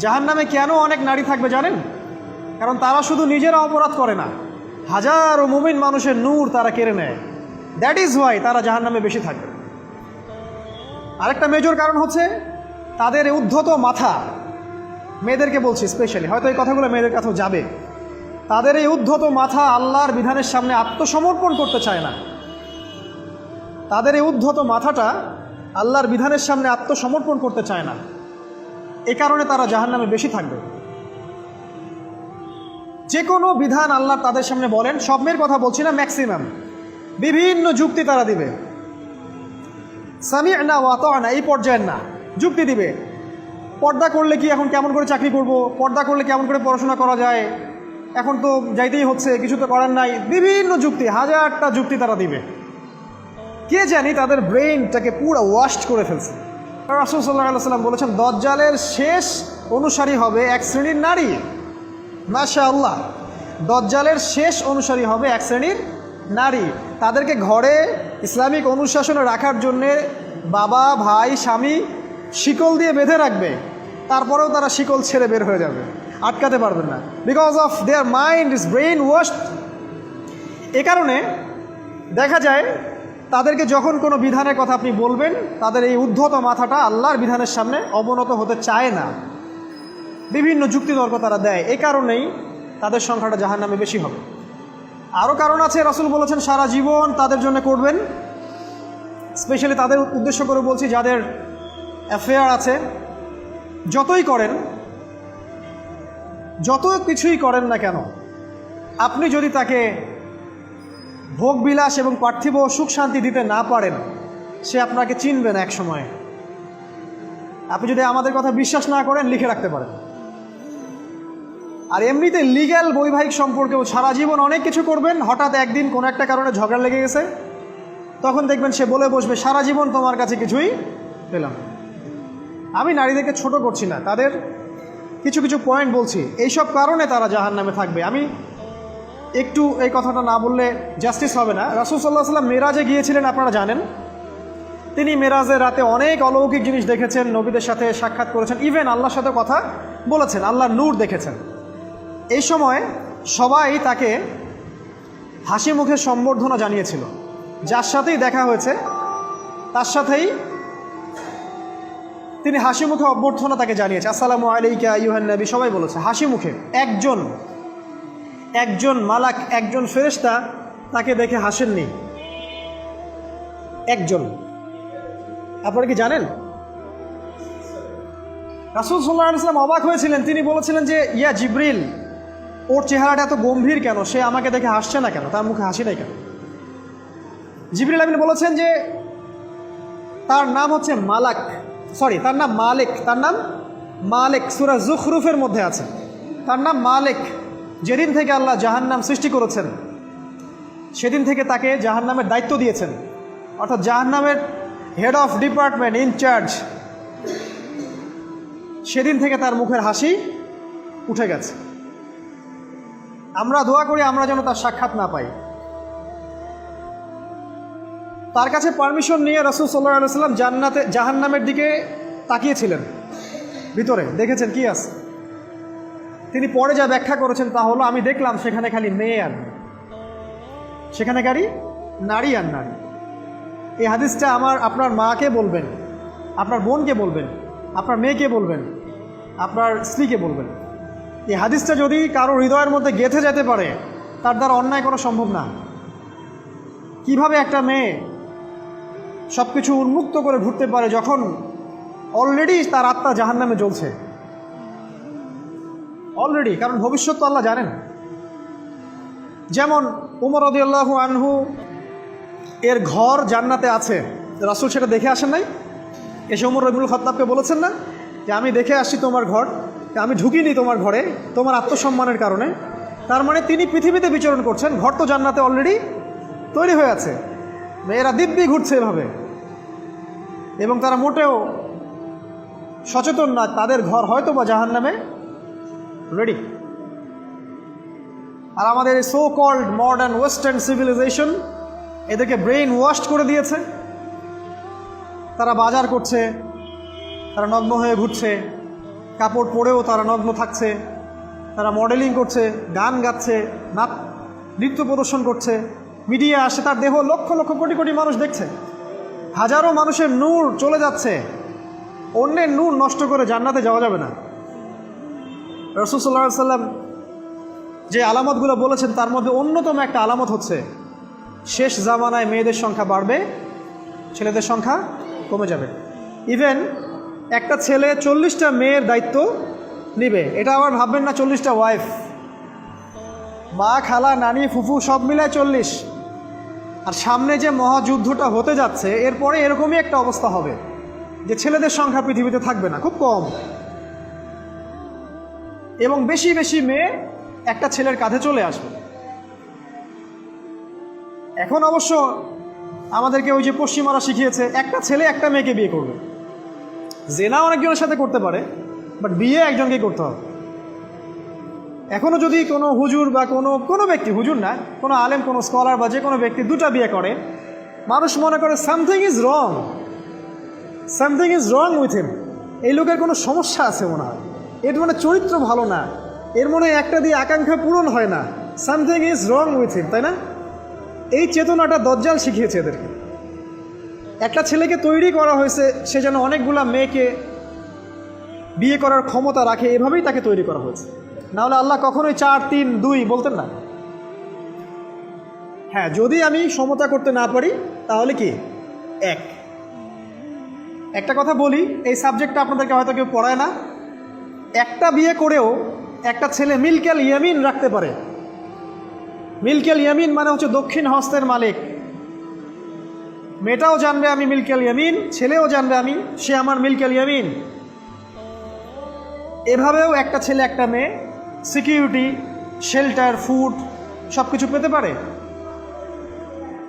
জাহান্নামে কেন অনেক নারী থাকবে জানেন? কারণ তারা শুধু নিজেরা অপরাধ করে না, হাজারো মুমিন মানুষের নূর তারা কেড়ে নেয়। দ্যাট ইজ ওয়াই তারা জাহান্নামে বেশি থাকবে। আরেকটা মেজর কারণ হচ্ছে তাদের উদ্ধত মাথা। মেয়েদেরকে বলছি স্পেশালি, হয়তো এই কথাগুলো মেয়েদের কাছেও যাবে। তাদের এই উদ্ধত মাথা আল্লাহর বিধানের সামনে আত্মসমর্পণ করতে চায় না। তাদের এই উদ্ধত মাথাটা আল্লাহর বিধানের সামনে আত্মসমর্পণ করতে চায় না। এ কারণে তারা জাহান্নামে বেশি থাকবে। যে কোনো বিধান আল্লাহ তাদের সামনে বলেন, সব মেয়ের কথা বলছি না, ম্যাক্সিমাম বিভিন্ন যুক্তি তারা দিবে। সামি'না ওয়া আতা'না এই পর্যায়ের না, যুক্তি দিবে। পর্দা করলে কি এখন কেমন করে চাকরি করব, পর্দা করলে কেমন করে পড়াশোনা করা যায়, এখন তো যাইতেই হচ্ছে, কিছু তো করার নাই। বিভিন্ন যুক্তি, হাজারটা যুক্তি তারা দিবে। কে জানি তাদের ব্রেইনটাকে পুরো ওয়াশ করে ফেলছে। রাসূল সাল্লাল্লাহু আলাইহি ওয়াসাল্লাম বলেছেন, দজ্জালের শেষ অনুসারী হবে এক শ্রেণীর নারী। মাশাআল্লাহ, দজ্জালের শেষ অনুসারী হবে এক শ্রেণীর নারী। তাদেরকে ঘরে ইসলামিক অনুশাসনে রাখার জন্যে বাবা, ভাই, স্বামী শিকল দিয়ে বেঁধে রাখবে, তারপরেও তারা শিকল ছেড়ে বের হয়ে যাবে, আটকাতে পারবেন না। Because of their mind is brain washed. এ কারণে দেখা যায় তাদেরকে যখন কোনো বিধানের কথা আপনি বলবেন, তাদের এই উদ্ধত মাথাটা আল্লাহর বিধানের সামনে অবনত হতে চায় না। বিভিন্ন যুক্তিতর্ক তারা দেয়। এই কারণেই তাদের সংখ্যাটা জাহান্নামে বেশি হবে। আরও কারণ আছে, রাসূল বলেছেন সারা জীবন তাদের জন্য করবেন। স্পেশালি তাদের উদ্দেশ্য করে বলছি, যাদের অ্যাফেয়ার আছে, যতই করেন, যত কিছুই করেন না কেন, আপনি যদি তাকে ভোগবিলাস এবং পার্থিব সুখ শান্তি দিতে না পারেন, সে আপনাকে চিনবে না এক সময়। আপনি যদি আমাদের কথা বিশ্বাস না করেন, লিখে রাখতে পারেন। আর এমনিতে লিগ্যাল বৈবাহিক সম্পর্কেও সারা জীবন অনেক কিছু করবেন, হঠাৎ একদিন কোনো একটা কারণে ঝগড়া লেগে গেছে, তখন দেখবেন সে বলে বসবে, সারা জীবন তোমার কাছে কিছুই পেলাম। আমি নারীদেরকে ছোট করছি না, তাদের কিছু কিছু পয়েন্ট বলছি। এইসব কারণে তারা জাহান্নামে থাকবে। আমি একটু এই কথাটা না বললে জাস্টিস হবে না। রাসূল সাল্লাল্লাহু আলাইহি ওয়াসাল্লাম মেরাজে গিয়েছিলেন, আপনারা জানেন। তিনি মেরাজের রাতে অনেক অলৌকিক জিনিস দেখেছেন, নবীদের সাথে সাক্ষাৎ করেছেন, ইভেন আল্লাহর সাথে কথা বলেছেন, আল্লাহর নূর দেখেছেন। এই সময় সবাই তাকে হাসি মুখে সম্বর্ধনা জানিয়েছিল। যার সাথেই দেখা হয়েছে তার সাথেই তিনি হাসি মুখে অভ্যর্থনা তাকে জানিয়েছে, আসসালামু আলাইকা আইয়ুহান নবী, সবাই বলেছে হাসি মুখে। একজন মালাক, একজন ফেরেশতা তাকে দেখে হাসেননি, একজন। আপনারা কি জানেন? রাসূল সাল্লাল্লাহু আলাইহি ওয়াসাল্লাম অবাক হয়েছিলেন। তিনি বলেছিলেন যে, ইয়া জিবরিল, ওর চেহারাটা এত গম্ভীর কেন, সে আমাকে দেখে হাসছে না কেন, তার মুখে হাসি নাই কেন? জিবরিল আমিন বলেছেন যে তার নাম হচ্ছে মালাক, সরি তার নাম মালিক, তার নাম মালিক, সূরা যুখরুফের মধ্যে আছে, তার নাম মালিক। যেদিন থেকে আল্লাহ জাহান্নাম সৃষ্টি করেছেন, সেদিন থেকে তাকে জাহান্নামের দায়িত্ব দিয়েছেন, অর্থাৎ জাহান্নামের হেড অফ ডিপার্টমেন্ট, ইনচার্জ। সেদিন থেকে তার মুখের হাসি উঠে গেছে। আমরা দোয়া করি আমরা যেন তার সাক্ষাৎ না পাই। তার কাছে পারমিশন নিয়ে রাসূল সাল্লাল্লাহু আলাইহি ওয়াসাল্লাম জাহান্নামের দিকে তাকিয়েছিলেন, ভিতরে দেখেছেন কি আছে। তিনি পরে যা ব্যাখ্যা করেছেন তা হলো, আমি দেখলাম সেখানে খালি মেয়ে আর মেয়ে, সেখানে খালি নারী আর নারী। এই হাদিসটা আপনার মাকে বলবেন, আপনার বোনকে বলবেন, আপনার মেয়েকে বলবেন, আপনার স্ত্রীকে বলবেন। এই হাদিসটা যদি কারো হৃদয়ের মধ্যে গেঁথে যেতে পারে, তার দ্বারা অন্যায় করা সম্ভব না। কিভাবে একটা মেয়ে সব কিছু উন্মুক্ত করে ঘুরতে পারে যখন অলরেডি তার আত্মা জাহান্নামে জ্বলছে, অলরেডি, কারণ ভবিষ্যৎ তো আল্লাহ জানেন। যেমন উমর রাদিয়াল্লাহু আনহু এর ঘর জান্নাতে আছে, রাসূল সেটা দেখে আসেন নাই? এসে উমর ইবনুল খাত্তাবকে বলেছেন না যে আমি দেখে আসছি তোমার ঘর, আমি ঢুকিনি তোমার ঘরে তোমার আত্মসম্মানের কারণে। তার মানে তিনি পৃথিবীতে বিচরণ করছেন, ঘর তো জান্নাতে অলরেডি তৈরি হয়ে আছে। মেয়েরা দিব্যি ঘুরছে এভাবে, এবং তারা মোটেও সচেতন না তাদের ঘর হয়তো বা জাহান্নামে রেডি। আর আমাদের এই so called modern western civilization এদেরকে ব্রেইন ওয়াশ করে দিয়েছে। তারা বাজার করছে, তারা নগ্ন হয়ে ঘুরছে, কাপড় পরেও তারা নগ্ন থাকছে, তারা মডেলিং করছে, গান গাচ্ছে, নৃত্য প্রদর্শন করছে, মিডিয়া আসে, তার দেহ লক্ষ লক্ষ কোটি কোটি মানুষ দেখছে, হাজারো মানুষের নূর চলে যাচ্ছে। অন্যের নূর নষ্ট করে জান্নাতে যাওয়া যাবে না। রাসূল সাল্লাল্লাহু আলাইহি ওয়াসাল্লাম যে আলামতগুলো বলেছেন তার মধ্যে অন্যতম একটা আলামত হচ্ছে শেষ জামানায় মেয়েদের সংখ্যা বাড়বে, ছেলেদের সংখ্যা কমে যাবে। ইভেন একটা ছেলে 40টা মেয়ের দায়িত্ব নিবে। এটা আবার ভাববেন না 40টা ওয়াইফ, মা, খালা, নানি, ফুফু সব মিলায় 40। আর সামনে যে মহাযুদ্ধটা হতে যাচ্ছে এরপরে এরকমই একটা অবস্থা হবে যে ছেলেদের সংখ্যা পৃথিবীতে থাকবে না, খুব কম, এবং বেশি বেশি মেয়ে একটা ছেলের কাঁধে চলে আসবে। এখন অবশ্য আমাদেরকে ওই যে পশ্চিমারা শিখিয়েছে একটা ছেলে একটা মেয়েকে বিয়ে করবে। জেনা অনেকজনের সাথে করতে পারে, বাট বিয়ে একজনকেই করতে হবে। এখনও যদি কোনো হুজুর বা কোনো ব্যক্তি, হুজুর না, কোনো আলেম, কোনো স্কলার বা যে কোনো ব্যক্তি দুটা বিয়ে করে, মানুষ মনে করে something is wrong, something is wrong with him. এই লোকের কোনো সমস্যা আছে মনে হয়, এর মানে চরিত্র ভালো না, এর মনে একটা দিয়ে আকাঙ্ক্ষা পূরণ হয় না, something is wrong with him, তাই না? এই চেতনাটা দজ্জাল শিখিয়েছে এদেরকে। একটা ছেলেকে তৈরি করা হয়েছে সে যেন অনেকগুলা মেয়েকে বিয়ে করার ক্ষমতা রাখে, এভাবেই তাকে তৈরি করা হয়েছে। নাহলে আল্লাহ কখনোই 4, 3, 2 বলতেন না। হ্যাঁ, যদি আমি সমতা করতে না পারি তাহলে কি একটা কথা বলি, এই সাবজেক্টটা আপনাদেরকে হয়তো কেউ পড়ায় না। একটা বিয়ে করেও একটা ছেলে মিলকেল ইয়ামিন রাখতে পারে। মিলকেল ইয়ামিন মানে হচ্ছে দক্ষিণ হস্তের মালিক। মেয়েটাও জানবে আমি মিলকেল ইয়ামিন, ছেলেও জানবে সে আমার মিলকেল ইয়ামিন। এভাবেও একটা ছেলে একটা মেয়ে সিকিউরিটি, শেল্টার, ফুড সব কিছু পেতে পারে।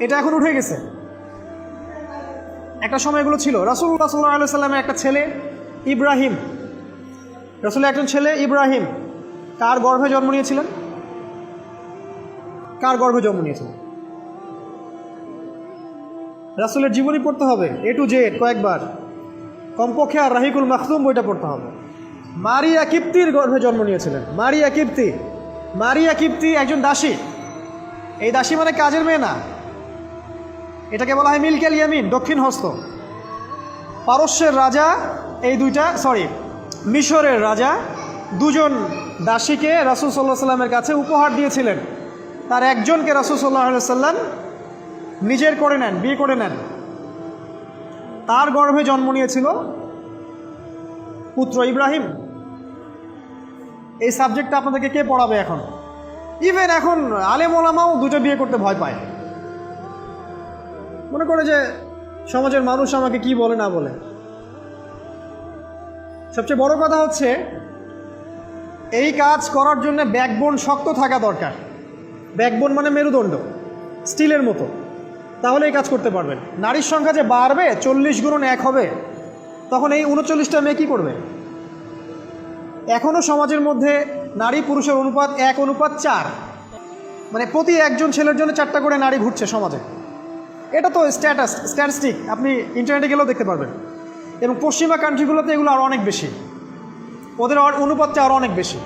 এটা এখন উঠে গেছে, একটা সময় এগুলো ছিল। রাসূলুল্লাহ সাল্লাল্লাহু আলাইহি ওয়াসাল্লামের একটা ছেলে ইব্রাহিম, রাসূলের একজন ছেলে ইব্রাহিম কার গর্ভে জন্ম নিয়েছিলেন? কার গর্ভে জন্ম নিয়েছিলেন? রাসূলের জীবনী পড়তে হবে A to Z কয়েকবার, কমপক্ষে আর রাহিকুল মাখতুম বইটা পড়তে হবে। মারিয়া কিপ্তির গর্ভে জন্ম নিয়েছিলেন। মারিয়া কিপ্তি একজন দাসী। এই দাসী মানে কাজের মেয়ে না, এটাকে বলা হয় মিলকেল ইয়ামিন, দক্ষিণ হস্ত। পারস্যের রাজা মিশরের রাজা দুজন দাসীকে রাসূল সাল্লাল্লাহু আলাইহি ওয়াসাল্লামের কাছে উপহার দিয়েছিলেন। তার একজনকে রাসূল সাল্লাল্লাহু আলাইহি ওয়াসাল্লাম নিজের করে নেন, বিয়ে করে নেন। তার গর্ভে জন্ম নিয়েছিল পুত্র ইব্রাহিম। এই সাবজেক্টটা আপনাদেরকে কে পড়াবে এখন? ইভেন এখন আলেম ওলামাও দুটো বিয়ে করতে ভয় পায়, মনে করে যে সমাজের মানুষ আমাকে কি বলে না বলে। সবচেয়ে বড় কথা হচ্ছে এই কাজ করার জন্য ব্যাকবোন শক্ত থাকা দরকার। ব্যাকবোন মানে মেরুদণ্ড, স্টিলের মতো, তাহলে এই কাজ করতে পারবেন। নারীর সংখ্যা যে বাড়বে, 40 গুণন 1 হবে, তখন এই 39টা মেয়ে কী করবে? এখনও সমাজের মধ্যে নারী পুরুষের অনুপাত 1:4, মানে প্রতি একজন ছেলের জন্য 4টা করে নারী ঘুরছে সমাজে। এটা তো স্ট্যাটিস্টিক, আপনি ইন্টারনেটে গেলেও দেখতে পারবেন। এবং পশ্চিমা কান্ট্রিগুলোতে এগুলো আরও অনেক বেশি, ওদের অনুপাতটা আরও অনেক বেশি।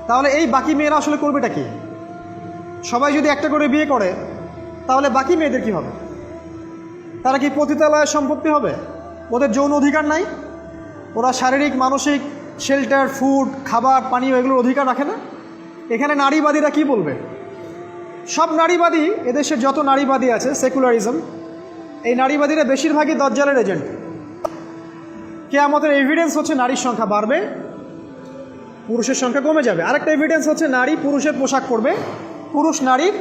তাহলে এই বাকি মেয়েরা আসলে করবেটা কি? সবাই যদি একটা করে বিয়ে করে তাহলে বাকি মেয়েদের কি হবে? তারা কি পতিতালয়ের সম্পত্তি হবে? ওদের যৌন অধিকার নাই? ওরা শারীরিক, মানসিক, শেল্টার, ফুড, খাবার, পানীয় এগুলোর অধিকার রাখে না? এখানে নারীবাদীরা কি বলবে? সব নারীবাদী, এদেশের যত নারীবাদী আছে, সেকুলারিজম, এই নারীবাদীরা বেশিরভাগই দজ্জালের এজেন্ট। কিয়ামতের এভিডেন্স হচ্ছে নারীর সংখ্যা বাড়বে, পুরুষের সংখ্যা কমে যাবে। আরেকটা এভিডেন্স হচ্ছে নারী পুরুষের পোশাক পরবে, পুরুষ নারীর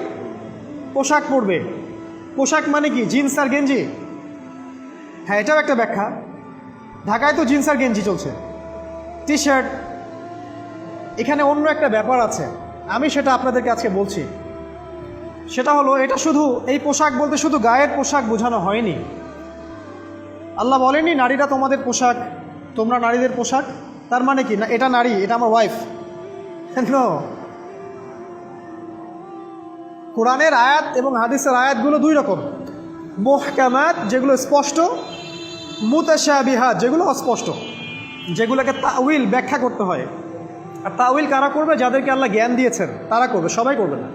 পোশাক পরবে। পোশাক মানে কি? জিন্স আর গেঞ্জি? হ্যাঁ, এটাও একটা ব্যাখ্যা। ঢাকায় তো জিন্স আর গেঞ্জি চলছে, টি শার্ট। এখানে অন্য একটা ব্যাপার আছে, আমি সেটা আপনাদেরকে আজকে বলছি। সেটা হলো, এটা শুধু এই পোশাক বলতে শুধু গায়ের পোশাক বোঝানো হয়নি। আল্লাহ বলেনি নারীরা তোমাদের পোশাক, তোমরা নারীদের পোশাক। তার মানে কি? না, এটা নারী, এটা আমার ওয়াইফ। নো, কোরআনের আয়াত এবং হাদিসের আয়াতগুলো দুই রকম। মুহকামাত যেগুলো স্পষ্ট, মুতাশাবিহাত যেগুলো অস্পষ্ট। যেগুলোকে তাউইল ব্যাখ্যা করতে হয়। আর তাউইল কারা করবে? যাদেরকে আল্লাহ জ্ঞান দিয়েছেন তারা করবে, সবাই করবে না।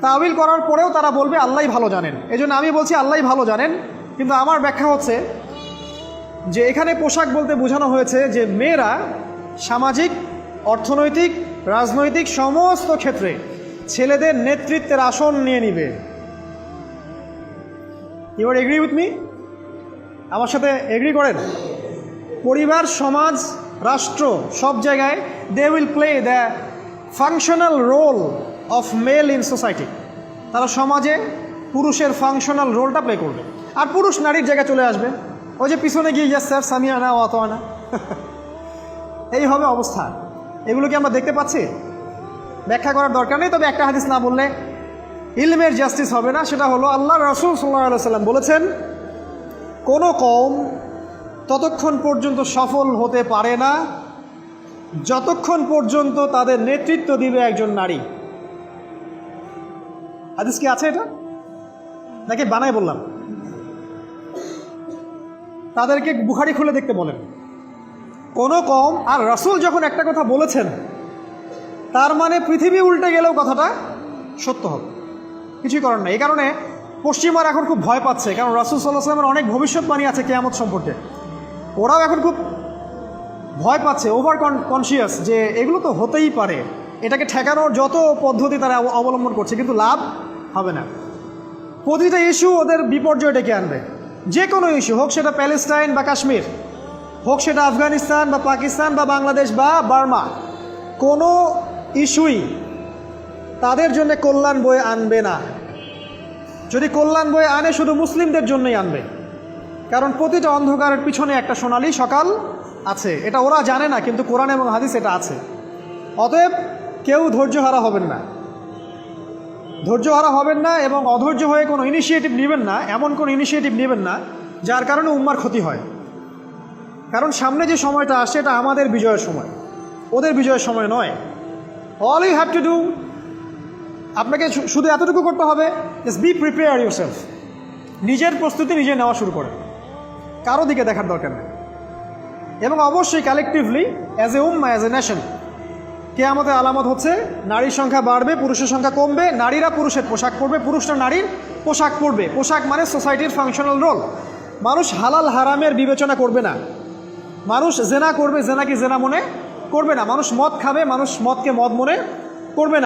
তাউইল করার পরেও তারা বলবে আল্লাহই ভালো জানেন। এই জন্য আমি বলছি আল্লাহই ভালো জানেন, কিন্তু আমার ব্যাখ্যা হচ্ছে যে এখানে পোশাক বলতে বোঝানো হয়েছে যে মেয়েরা সামাজিক, অর্থনৈতিক, রাজনৈতিক সমস্ত ক্ষেত্রে ছেলেদের নেতৃত্বের আসন নিয়ে নিবে। You are agree with me? আমার সাথে এগ্রি করেন? পরিবার, সমাজ, রাষ্ট্র সব জায়গায় they will play the functional role of male in society. তারা সমাজে পুরুষের ফাংশনাল রোলটা প্লে করবে, আর পুরুষ নারীর জায়গায় চলে আসবে। ওই যে পিছনে গিয়ে ইয়াস স্যার সামিয়া না অত না, এই হবে অবস্থা। এগুলো কি আমরা দেখতে পাচ্ছি? ব্যাখ্যা করার দরকার নেই। তবে একটা হাদিস না বললে ইলমের জাস্টিস হবে না। সেটা হলো আল্লাহ রাসূল সাল্লাল্লাহু আলাইহি ওয়াসাল্লাম বলেছেন, কোনো কওম ততক্ষণ পর্যন্ত সফল হতে পারে না যতক্ষণ পর্যন্ত তাদের নেতৃত্ব দিবে একজন নারী। হাদিস কি আছে এটা, নাকি বানাই বললাম? তাদেরকে বুখারী খুলে দেখতে বলেন। কোনো কওম, আর রাসূল যখন একটা কথা বলেছেন তার মানে পৃথিবী উল্টে গেলেও কথাটা সত্য হবে, কিছুই করার নাই। এই কারণে পশ্চিমারা এখন খুব ভয় পাচ্ছে, কারণ রাসূল সাল্লাল্লাহু আলাইহি ওয়াসাল্লামের অনেক ভবিষ্যৎবাণী আছে কিয়ামত সম্পর্কে। ওরাও এখন খুব ভয় পাচ্ছে, ওভার কনসিয়াস যে এগুলো তো হতেই পারে। এটাকে ঠেকানোর যত পদ্ধতি তারা অবলম্বন করছে, কিন্তু লাভ হবে না। প্রতিটা ইস্যু ওদের বিপর্যয় ডেকে আনবে। যে কোনো ইস্যু হোক, সেটা প্যালেস্টাইন বা কাশ্মীর হোক, সেটা আফগানিস্তান বা পাকিস্তান বা বাংলাদেশ বা বার্মা, কোনো ইস্যুই তাদের জন্য কল্যাণ বয়ে আনবে না। যদি কল্যাণ বয়ে আনে, শুধু মুসলিমদের জন্যই আনবে, কারণ প্রতিটা অন্ধকারের পিছনে একটা সোনালী সকাল আছে। এটা ওরা জানে না, কিন্তু কোরআন এবং হাদিস এটা আছে। অতএব কেউ ধৈর্যহারা হবেন না, ধৈর্যহারা হবেন না, এবং অধৈর্য হয়ে কোনো ইনিশিয়েটিভ নেবেন না, এমন কোনো ইনিশিয়েটিভ নেবেন না যার কারণে উম্মার ক্ষতি হয়। কারণ সামনে যে সময়টা আসছে এটা আমাদের বিজয়ের সময়, ওদের বিজয়ের সময় নয়। All you have to do, আপনাকে শুধু এতটুকু করতে হবে, জাস্ট বি প্রিপেয়ার ইউরসেলফ। নিজের প্রস্তুতি নিজে নেওয়া শুরু করেন, কারো দিকে দেখার দরকার নেই। এবং অবশ্যই collectively as a Umma, as a nation, কিয়ামতের আলামত হচ্ছে নারীর সংখ্যা বাড়বে, পুরুষের সংখ্যা কমবে। নারীরা পুরুষের পোশাক পরবে, পুরুষরা নারীর পোশাক পরবে। পোশাক মানে সোসাইটির ফাংশনাল রোল। মানুষ হালাল হারামের বিবেচনা করবে না। মানুষ জেনা করবে, জেনাকে জেনা মনে করবে না। মানুষ মদ খাবে, মানুষ মদকে মদ মনে করবে না।